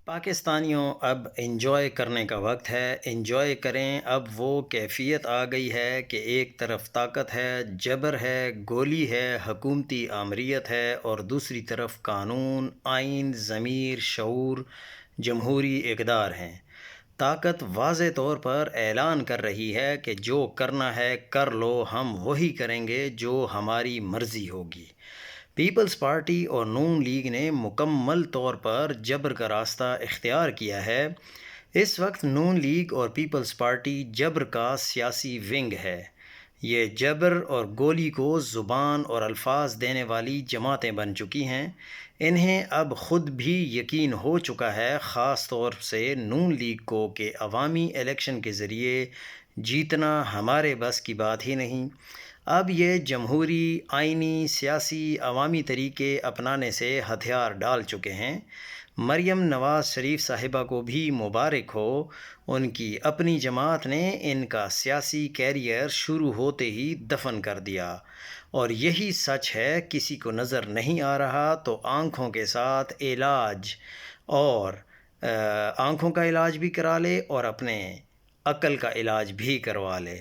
پاکستانیوں اب انجوائے کرنے کا وقت ہے۔ انجوائے کریں، اب وہ کیفیت آ گئی ہے کہ ایک طرف طاقت ہے، جبر ہے، گولی ہے، حکومتی آمریت ہے، اور دوسری طرف قانون، آئین، ضمیر، شعور، جمہوری اقدار ہیں۔ طاقت واضح طور پر اعلان کر رہی ہے کہ جو کرنا ہے کر لو، ہم وہی کریں گے جو ہماری مرضی ہوگی۔ پیپلز پارٹی اور نون لیگ نے مکمل طور پر جبر کا راستہ اختیار کیا ہے۔ اس وقت نون لیگ اور پیپلز پارٹی جبر کا سیاسی ونگ ہے۔ یہ جبر اور گولی کو زبان اور الفاظ دینے والی جماعتیں بن چکی ہیں۔ انہیں اب خود بھی یقین ہو چکا ہے، خاص طور سے نون لیگ کو، کہ عوامی الیکشن کے ذریعے جیتنا ہمارے بس کی بات ہی نہیں۔ اب یہ جمہوری، آئینی، سیاسی، عوامی طریقے اپنانے سے ہتھیار ڈال چکے ہیں۔ مریم نواز شریف صاحبہ کو بھی مبارک ہو، ان کی اپنی جماعت نے ان کا سیاسی کیریئر شروع ہوتے ہی دفن کر دیا، اور یہی سچ ہے۔ کسی کو نظر نہیں آ رہا تو آنکھوں کے ساتھ علاج، اور آنکھوں کا علاج بھی کرا لے اور اپنے عقل کا علاج بھی کروا لے۔